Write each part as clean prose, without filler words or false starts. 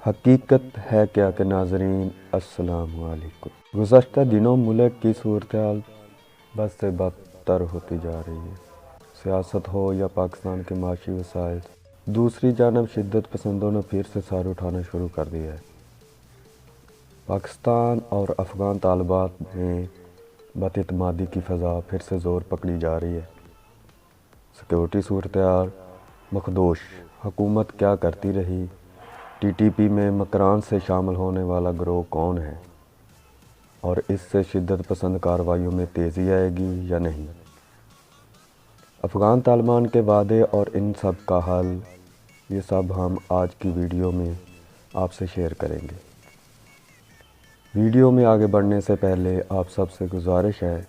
حقیقت ہے کیا کہ ناظرین السلام علیکم۔ گزشتہ دنوں ملک کی صورتحال بد سے بدتر ہوتی جا رہی ہے، سیاست ہو یا پاکستان کے معاشی وسائل۔ دوسری جانب شدت پسندوں نے پھر سے سر اٹھانا شروع کر دیا ہے۔ پاکستان اور افغان طالبات میں بد اعتمادی کی فضا پھر سے زور پکڑی جا رہی ہے۔ سیکورٹی صورتحال مخدوش، حکومت کیا کرتی رہی؟ ٹی ٹی پی میں مکران سے شامل ہونے والا گروہ کون ہے؟ اور اس سے شدت پسند کارروائیوں میں تیزی آئے گی یا نہیں؟ افغان طالبان کے وعدے اور ان سب کا حل، یہ سب ہم آج کی ویڈیو میں آپ سے شیئر کریں گے۔ ویڈیو میں آگے بڑھنے سے پہلے آپ سب سے گزارش ہے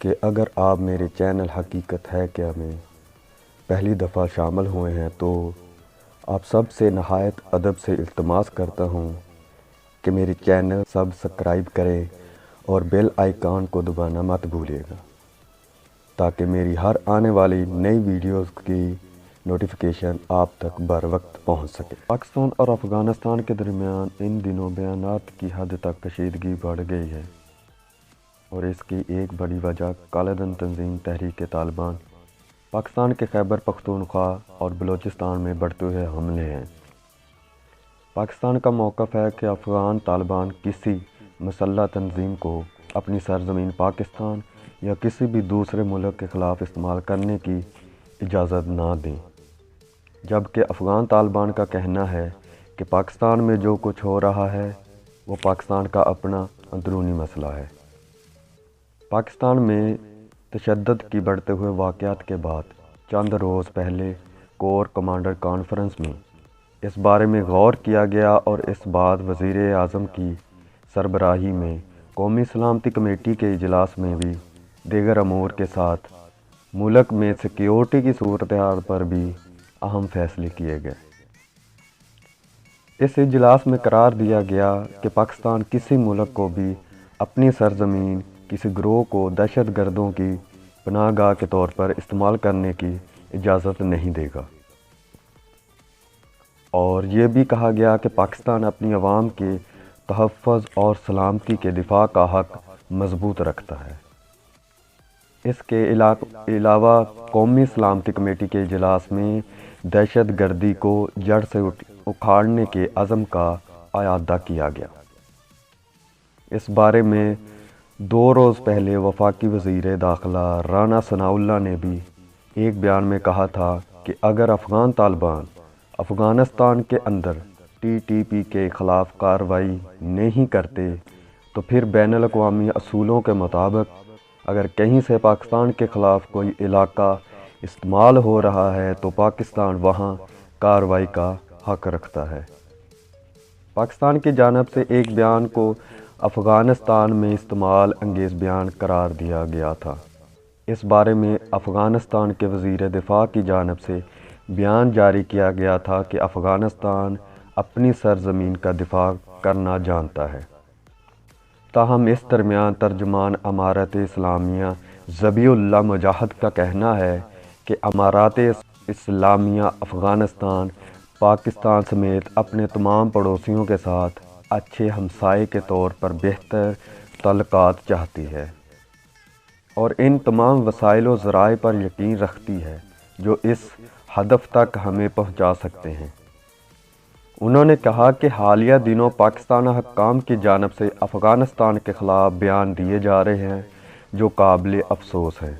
کہ اگر آپ میرے چینل حقیقت ہے کیا میں پہلی دفعہ شامل ہوئے ہیں تو آپ سب سے نہایت ادب سے التماس کرتا ہوں کہ میری چینل سبسکرائب کریں اور بیل آئیکن کو دبانا مت بھولیے گا تاکہ میری ہر آنے والی نئی ویڈیوز کی نوٹیفیکیشن آپ تک بر وقت پہنچ سکے۔ پاکستان اور افغانستان کے درمیان ان دنوں بیانات کی حد تک کشیدگی بڑھ گئی ہے اور اس کی ایک بڑی وجہ کالے دن تنظیم تحریک طالبان پاکستان کے خیبر پختونخوا اور بلوچستان میں بڑھتے ہوئے حملے ہیں۔ پاکستان کا موقف ہے کہ افغان طالبان کسی مسلح تنظیم کو اپنی سرزمین پاکستان یا کسی بھی دوسرے ملک کے خلاف استعمال کرنے کی اجازت نہ دیں، جبکہ افغان طالبان کا کہنا ہے کہ پاکستان میں جو کچھ ہو رہا ہے وہ پاکستان کا اپنا اندرونی مسئلہ ہے۔ پاکستان میں تشدد کی بڑھتے ہوئے واقعات کے بعد چند روز پہلے کور کمانڈر کانفرنس میں اس بارے میں غور کیا گیا اور اس بعد وزیر اعظم کی سربراہی میں قومی سلامتی کمیٹی کے اجلاس میں بھی دیگر امور کے ساتھ ملک میں سیکیورٹی کی صورتحال پر بھی اہم فیصلے کیے گئے۔ اس اجلاس میں قرار دیا گیا کہ پاکستان کسی ملک کو بھی اپنی سرزمین کسی گروہ کو دہشت گردوں کی پناہ گاہ کے طور پر استعمال کرنے کی اجازت نہیں دے گا، اور یہ بھی کہا گیا کہ پاکستان اپنی عوام کے تحفظ اور سلامتی کے دفاع کا حق مضبوط رکھتا ہے۔ اس کے علاوہ قومی سلامتی کمیٹی کے اجلاس میں دہشت گردی کو جڑ سے اکھاڑنے کے عزم کا اعادہ کیا گیا۔ اس بارے میں 2 روز پہلے وفاقی وزیر داخلہ رانا ثناء اللہ نے بھی ایک بیان میں کہا تھا کہ اگر افغان طالبان افغانستان کے اندر ٹی ٹی پی کے خلاف کارروائی نہیں کرتے تو پھر بین الاقوامی اصولوں کے مطابق اگر کہیں سے پاکستان کے خلاف کوئی علاقہ استعمال ہو رہا ہے تو پاکستان وہاں کارروائی کا حق رکھتا ہے۔ پاکستان کی جانب سے ایک بیان کو افغانستان میں استعمال انگیز بیان قرار دیا گیا تھا۔ اس بارے میں افغانستان کے وزیر دفاع کی جانب سے بیان جاری کیا گیا تھا کہ افغانستان اپنی سرزمین کا دفاع کرنا جانتا ہے۔ تاہم اس درمیان ترجمان امارت اسلامیہ ذبیح اللہ مجاہد کا کہنا ہے کہ امارات اسلامیہ افغانستان پاکستان سمیت اپنے تمام پڑوسیوں کے ساتھ اچھے ہمسائے کے طور پر بہتر تعلقات چاہتی ہے اور ان تمام وسائل و ذرائع پر یقین رکھتی ہے جو اس ہدف تک ہمیں پہنچا سکتے ہیں۔ انہوں نے کہا کہ حالیہ دنوں پاکستان حکام کی جانب سے افغانستان کے خلاف بیان دیے جا رہے ہیں جو قابل افسوس ہیں۔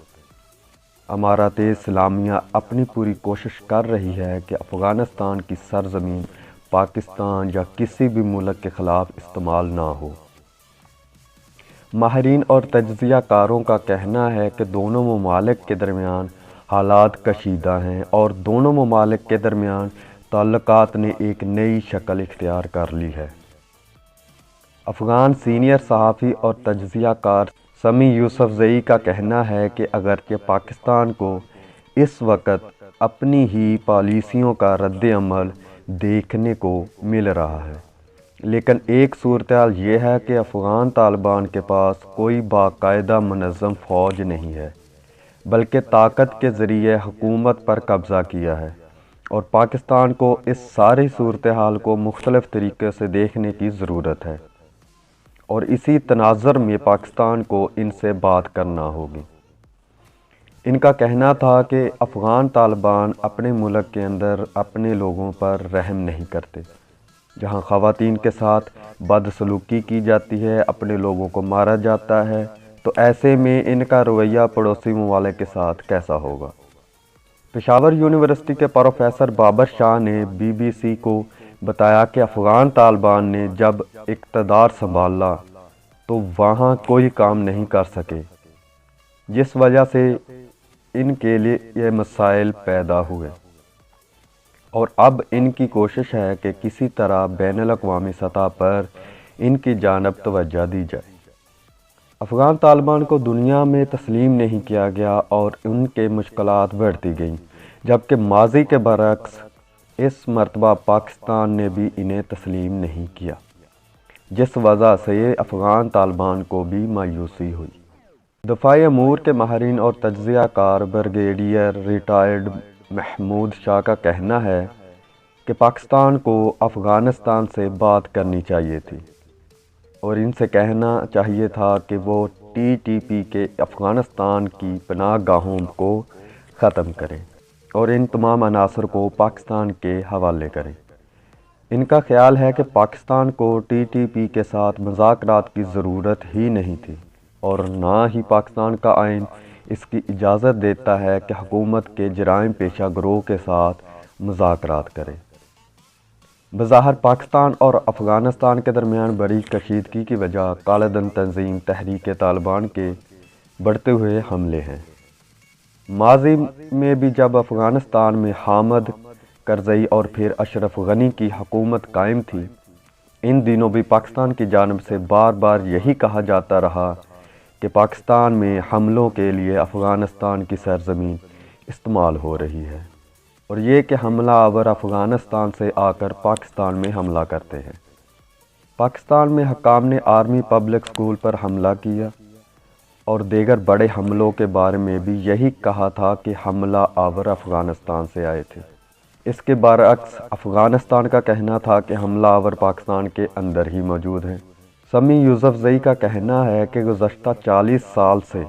امارات اسلامیہ اپنی پوری کوشش کر رہی ہے کہ افغانستان کی سرزمین پاکستان یا کسی بھی ملک کے خلاف استعمال نہ ہو۔ ماہرین اور تجزیہ کاروں کا کہنا ہے کہ دونوں ممالک کے درمیان حالات کشیدہ ہیں اور دونوں ممالک کے درمیان تعلقات نے ایک نئی شکل اختیار کر لی ہے۔ افغان سینئر صحافی اور تجزیہ کار سمیع یوسفزئی کا کہنا ہے کہ اگرچہ پاکستان کو اس وقت اپنی ہی پالیسیوں کا رد عمل دیکھنے کو مل رہا ہے، لیکن ایک صورتحال یہ ہے کہ افغان طالبان کے پاس کوئی باقاعدہ منظم فوج نہیں ہے، بلکہ طاقت کے ذریعے حکومت پر قبضہ کیا ہے، اور پاکستان کو اس ساری صورتحال کو مختلف طریقے سے دیکھنے کی ضرورت ہے، اور اسی تناظر میں پاکستان کو ان سے بات کرنا ہوگی۔ ان کا کہنا تھا کہ افغان طالبان اپنے ملک کے اندر اپنے لوگوں پر رحم نہیں کرتے، جہاں خواتین کے ساتھ بدسلوکی کی جاتی ہے، اپنے لوگوں کو مارا جاتا ہے، تو ایسے میں ان کا رویہ پڑوسی ممالک کے ساتھ کیسا ہوگا؟ پشاور یونیورسٹی کے پروفیسر بابر شاہ نے بی بی سی کو بتایا کہ افغان طالبان نے جب اقتدار سنبھالا تو وہاں کوئی کام نہیں کر سکے، جس وجہ سے ان کے لیے یہ مسائل پیدا ہوئے، اور اب ان کی کوشش ہے کہ کسی طرح بین الاقوامی سطح پر ان کی جانب توجہ دی جائے۔ افغان طالبان کو دنیا میں تسلیم نہیں کیا گیا اور ان کے مشکلات بڑھتی گئیں، جبکہ ماضی کے برعکس اس مرتبہ پاکستان نے بھی انہیں تسلیم نہیں کیا، جس وجہ سے افغان طالبان کو بھی مایوسی ہوئی۔ دفاعی امور کے ماہرین اور تجزیہ کار بریگیڈیئر ریٹائرڈ محمود شاہ کا کہنا ہے کہ پاکستان کو افغانستان سے بات کرنی چاہیے تھی، اور ان سے کہنا چاہیے تھا کہ وہ ٹی ٹی پی کے افغانستان کی پناہ گاہوں کو ختم کریں اور ان تمام عناصر کو پاکستان کے حوالے کریں۔ ان کا خیال ہے کہ پاکستان کو ٹی ٹی پی کے ساتھ مذاکرات کی ضرورت ہی نہیں تھی، اور نہ ہی پاکستان کا آئین اس کی اجازت دیتا ہے کہ حکومت کے جرائم پیشہ گروہ کے ساتھ مذاکرات کرے۔ بظاہر پاکستان اور افغانستان کے درمیان بڑی کشیدگی کی وجہ کالے دن تنظیم تحریک طالبان کے بڑھتے ہوئے حملے ہیں۔ ماضی میں بھی جب افغانستان میں حامد کرزئی اور پھر اشرف غنی کی حکومت قائم تھی، ان دنوں بھی پاکستان کی جانب سے بار بار یہی کہا جاتا رہا کہ پاکستان میں حملوں کے لیے افغانستان کی سرزمین استعمال ہو رہی ہے، اور یہ کہ حملہ آور افغانستان سے آ کر پاکستان میں حملہ کرتے ہیں۔ پاکستان میں حکام نے آرمی پبلک سکول پر حملہ کیا اور دیگر بڑے حملوں کے بارے میں بھی یہی کہا تھا کہ حملہ آور افغانستان سے آئے تھے۔ اس کے برعکس افغانستان کا کہنا تھا کہ حملہ آور پاکستان کے اندر ہی موجود ہیں۔ سمیع یوسفزئی کا کہنا ہے کہ گزشتہ 40 سال سے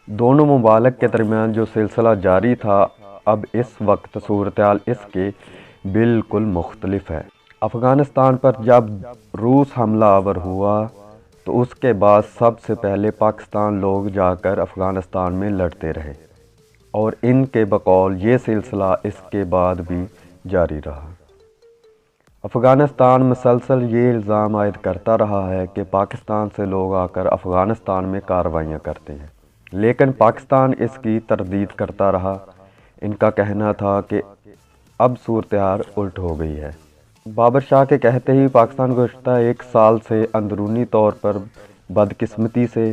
دونوں ممالک کے درمیان جو سلسلہ جاری تھا، اب اس وقت صورتحال اس کے بالکل مختلف ہے۔ افغانستان پر جب روس حملہ آور ہوا تو اس کے بعد سب سے پہلے پاکستان لوگ جا کر افغانستان میں لڑتے رہے، اور ان کے بقول یہ سلسلہ اس کے بعد بھی جاری رہا۔ افغانستان مسلسل یہ الزام عائد کرتا رہا ہے کہ پاکستان سے لوگ آ کر افغانستان میں کارروائیاں کرتے ہیں، لیکن پاکستان اس کی تردید کرتا رہا۔ ان کا کہنا تھا کہ اب صورتحال الٹ ہو گئی ہے۔ بابر شاہ کے کہتے ہی پاکستان گزشتہ 1 سال سے اندرونی طور پر بدقسمتی سے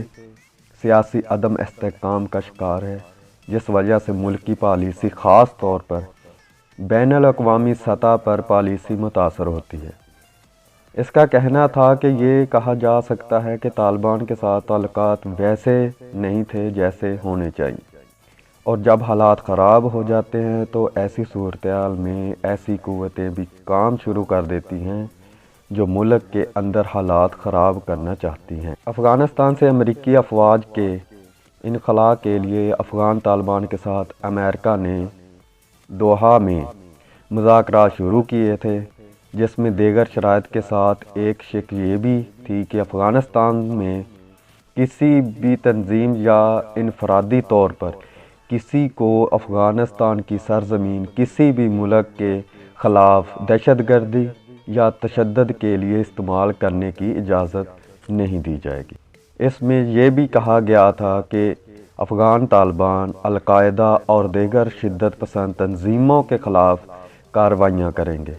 سیاسی عدم استحکام کا شکار ہے، جس وجہ سے ملکی پالیسی خاص طور پر بین الاقوامی سطح پر پالیسی متاثر ہوتی ہے۔ اس کا کہنا تھا کہ یہ کہا جا سکتا ہے کہ طالبان کے ساتھ تعلقات ویسے نہیں تھے جیسے ہونے چاہیے، اور جب حالات خراب ہو جاتے ہیں تو ایسی صورتحال میں ایسی قوتیں بھی کام شروع کر دیتی ہیں جو ملک کے اندر حالات خراب کرنا چاہتی ہیں۔ افغانستان سے امریکی افواج کے انخلاء کے لیے افغان طالبان کے ساتھ امریکہ نے دوحہ میں مذاکرات شروع کیے تھے، جس میں دیگر شرائط کے ساتھ ایک شق یہ بھی تھی کہ افغانستان میں کسی بھی تنظیم یا انفرادی طور پر کسی کو افغانستان کی سرزمین کسی بھی ملک کے خلاف دہشت گردی یا تشدد کے لیے استعمال کرنے کی اجازت نہیں دی جائے گی۔ اس میں یہ بھی کہا گیا تھا کہ افغان طالبان القاعدہ اور دیگر شدت پسند تنظیموں کے خلاف کارروائیاں کریں گے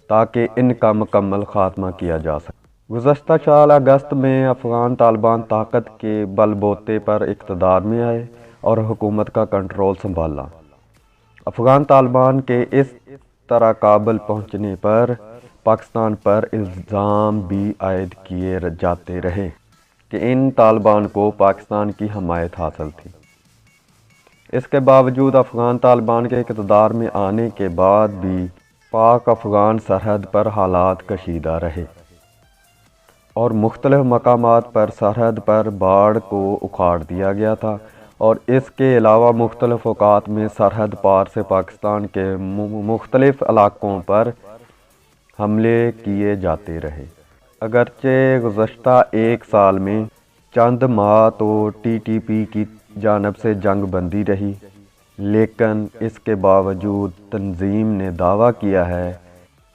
تاکہ ان کا مکمل خاتمہ کیا جا سکے۔ گزشتہ سال اگست میں افغان طالبان طاقت کے بل بوتے پر اقتدار میں آئے اور حکومت کا کنٹرول سنبھالا۔ افغان طالبان کے اس طرح کابل پہنچنے پر پاکستان پر الزام بھی عائد کیے جاتے رہے کہ ان طالبان کو پاکستان کی حمایت حاصل تھی۔ اس کے باوجود افغان طالبان کے اقتدار میں آنے کے بعد بھی پاک افغان سرحد پر حالات کشیدہ رہے اور مختلف مقامات پر سرحد پر باڑ کو اکھاڑ دیا گیا تھا، اور اس کے علاوہ مختلف اوقات میں سرحد پار سے پاکستان کے مختلف علاقوں پر حملے کیے جاتے رہے۔ اگرچہ گزشتہ ایک سال میں چند ماہ تو ٹی ٹی پی کی جانب سے جنگ بندی رہی، لیکن اس کے باوجود تنظیم نے دعویٰ کیا ہے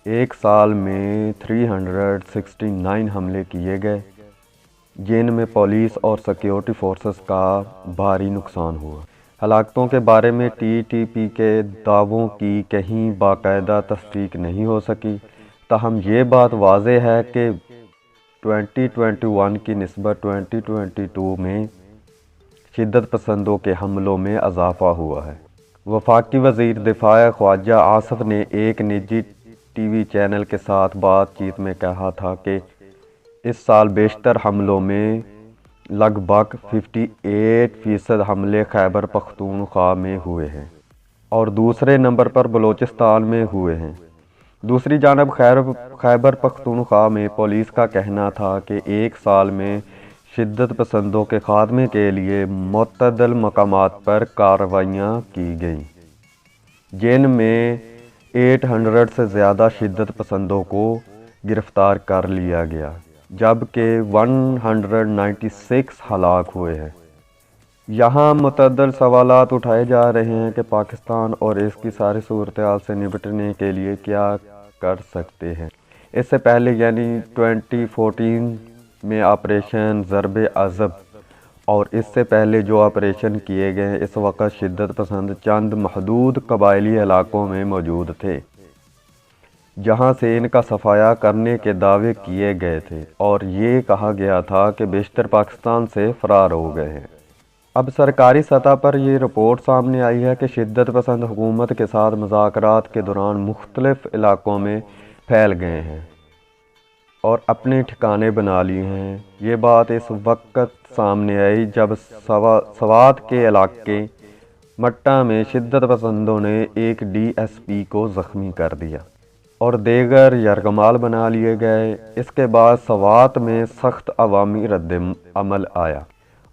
ایک سال میں 369 حملے کیے گئے، جن میں پولیس اور سیکیورٹی فورسز کا بھاری نقصان ہوا۔ ہلاکتوں کے بارے میں ٹی ٹی پی کے دعووں کی کہیں باقاعدہ تصدیق نہیں ہو سکی، تاہم یہ بات واضح ہے کہ 2021 کی نسبت 2022 میں شدت پسندوں کے حملوں میں اضافہ ہوا ہے۔ وفاقی وزیر دفاع خواجہ آصف نے ایک نجی ٹی وی چینل کے ساتھ بات چیت میں کہا تھا کہ اس سال بیشتر حملوں میں لگ بھگ 58% حملے خیبر پختونخوا میں ہوئے ہیں اور دوسرے نمبر پر بلوچستان میں ہوئے ہیں۔ دوسری جانب خیبر پختونخوا میں پولیس کا کہنا تھا کہ ایک سال میں شدت پسندوں کے خاتمے کے لیے متعدد مقامات پر کارروائیاں کی گئیں، جن میں 800 سے زیادہ شدت پسندوں کو گرفتار کر لیا گیا، جبکہ 196 ہلاک ہوئے ہیں۔ یہاں متعدد سوالات اٹھائے جا رہے ہیں کہ پاکستان اور اس کی ساری صورتحال سے نمٹنے کے لیے کیا کر سکتے ہیں۔ اس سے پہلے یعنی 2014 میں آپریشن ضرب عضب اور اس سے پہلے جو آپریشن کیے گئے، اس وقت شدت پسند چند محدود قبائلی علاقوں میں موجود تھے جہاں سے ان کا صفایا کرنے کے دعوے کیے گئے تھے اور یہ کہا گیا تھا کہ بیشتر پاکستان سے فرار ہو گئے ہیں۔ اب سرکاری سطح پر یہ رپورٹ سامنے آئی ہے کہ شدت پسند حکومت کے ساتھ مذاکرات کے دوران مختلف علاقوں میں پھیل گئے ہیں اور اپنے ٹھکانے بنا لیے ہیں۔ یہ بات اس وقت سامنے آئی جب سوات کے علاقے مٹا میں شدت پسندوں نے ایک ڈی ایس پی کو زخمی کر دیا اور دیگر یرغمال بنا لیے گئے۔ اس کے بعد سوات میں سخت عوامی رد عمل آیا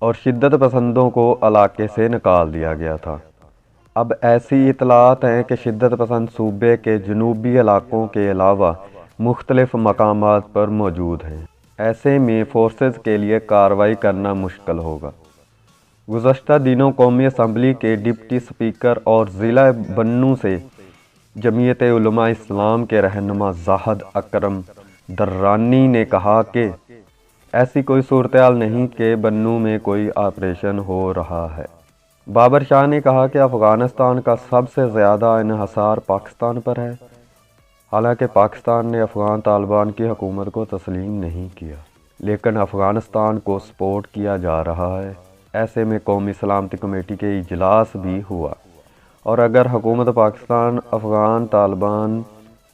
اور شدت پسندوں کو علاقے سے نکال دیا گیا تھا۔ اب ایسی اطلاعات ہیں کہ شدت پسند صوبے کے جنوبی علاقوں کے علاوہ مختلف مقامات پر موجود ہیں۔ ایسے میں فورسز کے لیے کارروائی کرنا مشکل ہوگا۔ گزشتہ دنوں قومی اسمبلی کے ڈپٹی اسپیکر اور ضلع بنوں سے جمعیت علماء اسلام کے رہنما زاہد اکرم درانی نے کہا کہ ایسی کوئی صورتحال نہیں کہ بنوں میں کوئی آپریشن ہو رہا ہے۔ بابر شاہ نے کہا کہ افغانستان کا سب سے زیادہ انحصار پاکستان پر ہے، حالانکہ پاکستان نے افغان طالبان کی حکومت کو تسلیم نہیں کیا، لیکن افغانستان کو سپورٹ کیا جا رہا ہے۔ ایسے میں قومی سلامتی کمیٹی کے اجلاس بھی ہوا اور اگر حکومت پاکستان افغان طالبان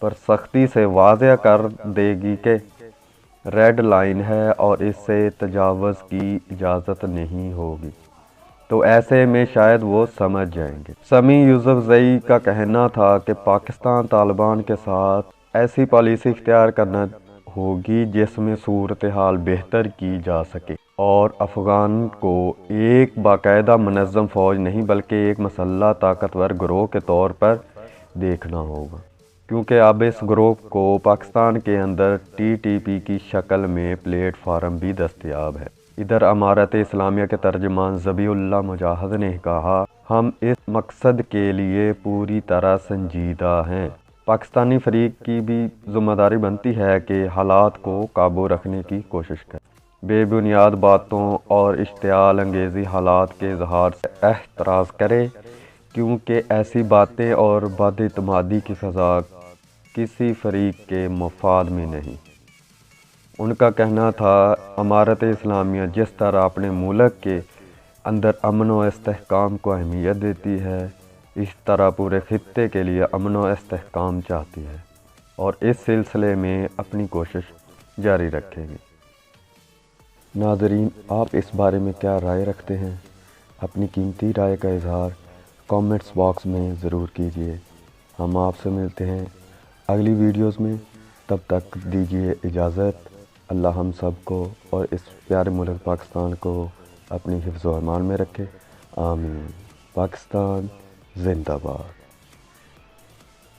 پر سختی سے واضح کر دے گی کہ ریڈ لائن ہے اور اس سے تجاوز کی اجازت نہیں ہوگی، تو ایسے میں شاید وہ سمجھ جائیں گے۔ سمیع یوسف زئی کا کہنا تھا کہ پاکستان طالبان کے ساتھ ایسی پالیسی اختیار کرنا ہوگی جس میں صورتحال بہتر کی جا سکے اور افغان کو ایک باقاعدہ منظم فوج نہیں بلکہ ایک مسلح طاقتور گروہ کے طور پر دیکھنا ہوگا، کیونکہ اب اس گروہ کو پاکستان کے اندر ٹی ٹی پی کی شکل میں پلیٹ فارم بھی دستیاب ہے۔ ادھر امارت اسلامیہ کے ترجمان ذبیح اللہ مجاہد نے کہا، ہم اس مقصد کے لیے پوری طرح سنجیدہ ہیں۔ پاکستانی فریق کی بھی ذمہ داری بنتی ہے کہ حالات کو قابو رکھنے کی کوشش کرے، بے بنیاد باتوں اور اشتعال انگیزی حالات کے اظہار سے احتراز کرے، کیونکہ ایسی باتیں اور بد اعتمادی کی فضا کسی فریق کے مفاد میں نہیں۔ ان کا کہنا تھا، امارت اسلامیہ جس طرح اپنے ملک کے اندر امن و استحکام کو اہمیت دیتی ہے، اس طرح پورے خطے کے لیے امن و استحکام چاہتی ہے اور اس سلسلے میں اپنی کوشش جاری رکھے گی۔ ناظرین، آپ اس بارے میں کیا رائے رکھتے ہیں؟ اپنی قیمتی رائے کا اظہار کامنٹس باکس میں ضرور کیجیے۔ ہم آپ سے ملتے ہیں اگلی ویڈیوز میں، تب تک دیجیے اجازت۔ اللہ ہم سب کو اور اس پیارے ملک پاکستان کو اپنی حفظ و امان میں رکھے، آمین۔ پاکستان زندہ باد۔